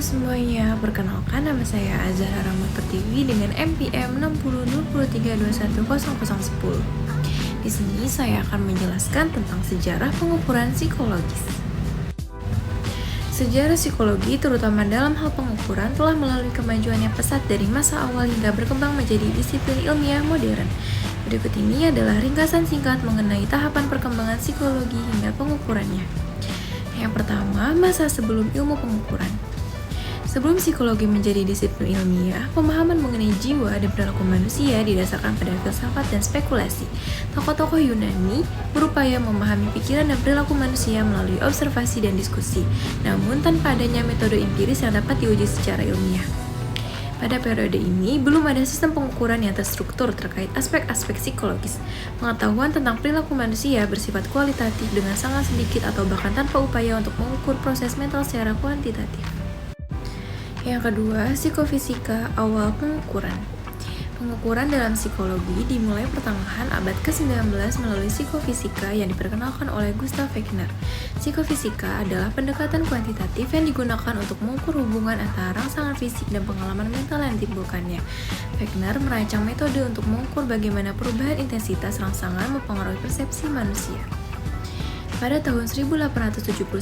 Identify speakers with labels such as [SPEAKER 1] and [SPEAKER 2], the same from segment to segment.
[SPEAKER 1] semuanya, perkenalkan nama saya Azahra Rahmat Pertiwi dengan NPM 602023210010. Di sini saya akan menjelaskan tentang sejarah pengukuran psikologis. Sejarah psikologi, terutama dalam hal pengukuran, telah melalui kemajuan yang pesat dari masa awal hingga berkembang menjadi disiplin ilmiah modern. Berikut ini adalah ringkasan singkat mengenai tahapan perkembangan psikologi hingga pengukurannya. Yang pertama, masa sebelum ilmu pengukuran. Sebelum psikologi menjadi disiplin ilmiah, pemahaman mengenai jiwa dan perilaku manusia didasarkan pada filsafat dan spekulasi. Tokoh-tokoh Yunani berupaya memahami pikiran dan perilaku manusia melalui observasi dan diskusi, namun tanpa adanya metode empiris yang dapat diuji secara ilmiah. Pada periode ini, belum ada sistem pengukuran yang terstruktur terkait aspek-aspek psikologis. Pengetahuan tentang perilaku manusia bersifat kualitatif dengan sangat sedikit atau bahkan tanpa upaya untuk mengukur proses mental secara kuantitatif. Yang kedua, psikofisika awal pengukuran. Pengukuran dalam psikologi dimulai pertengahan abad ke-19 melalui psikofisika yang diperkenalkan oleh Gustav Wagner. Psikofisika adalah pendekatan kuantitatif yang digunakan untuk mengukur hubungan antara rangsangan fisik dan pengalaman mental yang ditimbulkannya. Wagner merancang metode untuk mengukur bagaimana perubahan intensitas rangsangan mempengaruhi persepsi manusia. Pada tahun 1879,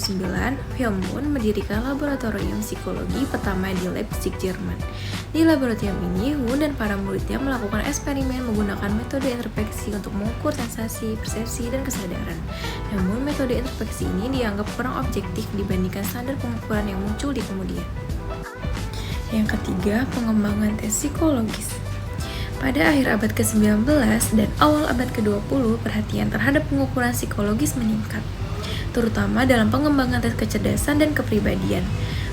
[SPEAKER 1] Wilhelm mendirikan laboratorium psikologi pertama di Leipzig, Jerman. Di laboratorium ini, Wundt dan para muridnya melakukan eksperimen menggunakan metode introspeksi untuk mengukur sensasi, persepsi, dan kesadaran. Namun, metode introspeksi ini dianggap kurang objektif dibandingkan standar pengukuran yang muncul di kemudian. Yang ketiga, pengembangan tes psikologis. Pada akhir abad ke-19 dan awal abad ke-20, perhatian terhadap pengukuran psikologis meningkat, terutama dalam pengembangan tes kecerdasan dan kepribadian.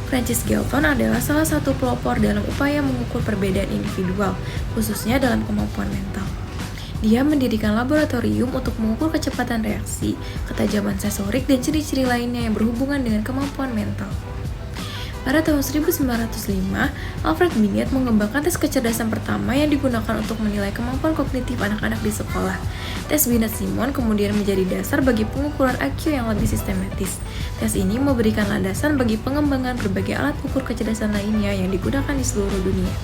[SPEAKER 1] Francis Galton adalah salah satu pelopor dalam upaya mengukur perbedaan individual, khususnya dalam kemampuan mental. Dia mendirikan laboratorium untuk mengukur kecepatan reaksi, ketajaman sensorik, dan ciri-ciri lainnya yang berhubungan dengan kemampuan mental. Pada tahun 1905, Alfred Binet mengembangkan tes kecerdasan pertama yang digunakan untuk menilai kemampuan kognitif anak-anak di sekolah. Tes Binet-Simon kemudian menjadi dasar bagi pengukuran IQ yang lebih sistematis. Tes ini memberikan landasan bagi pengembangan berbagai alat ukur kecerdasan lainnya yang digunakan di seluruh dunia.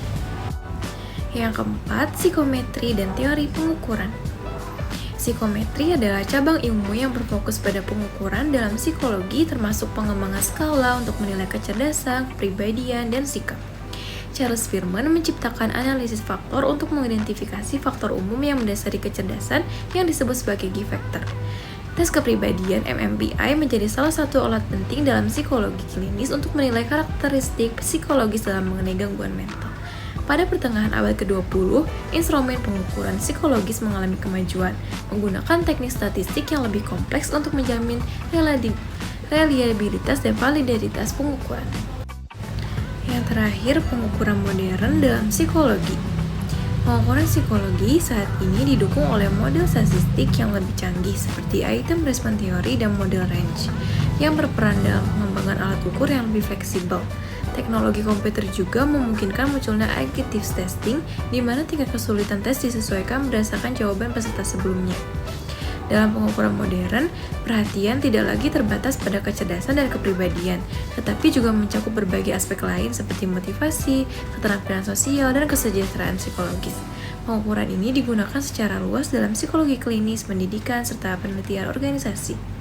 [SPEAKER 1] Yang keempat, psikometri dan teori pengukuran. Psikometri adalah cabang ilmu yang berfokus pada pengukuran dalam psikologi termasuk pengembangan skala untuk menilai kecerdasan, kepribadian, dan sikap. Charles Firman menciptakan analisis faktor untuk mengidentifikasi faktor umum yang mendasari kecerdasan yang disebut sebagai G factor. Tes kepribadian MMPI menjadi salah satu alat penting dalam psikologi klinis untuk menilai karakteristik psikologis dalam mengenai gangguan mental. Pada pertengahan abad ke-20, instrumen pengukuran psikologis mengalami kemajuan, menggunakan teknik statistik yang lebih kompleks untuk menjamin reliabilitas dan validitas pengukuran. Yang terakhir, pengukuran modern dalam psikologi. Pengukuran psikologi saat ini didukung oleh model statistik yang lebih canggih seperti item response theory dan model range, yang berperan dalam pengembangan alat ukur yang lebih fleksibel. Teknologi komputer juga memungkinkan munculnya adaptive testing, di mana tingkat kesulitan tes disesuaikan berdasarkan jawaban peserta sebelumnya. Dalam pengukuran modern, perhatian tidak lagi terbatas pada kecerdasan dan kepribadian, tetapi juga mencakup berbagai aspek lain seperti motivasi, keterampilan sosial, dan kesejahteraan psikologis. Pengukuran ini digunakan secara luas dalam psikologi klinis, pendidikan, serta penelitian organisasi.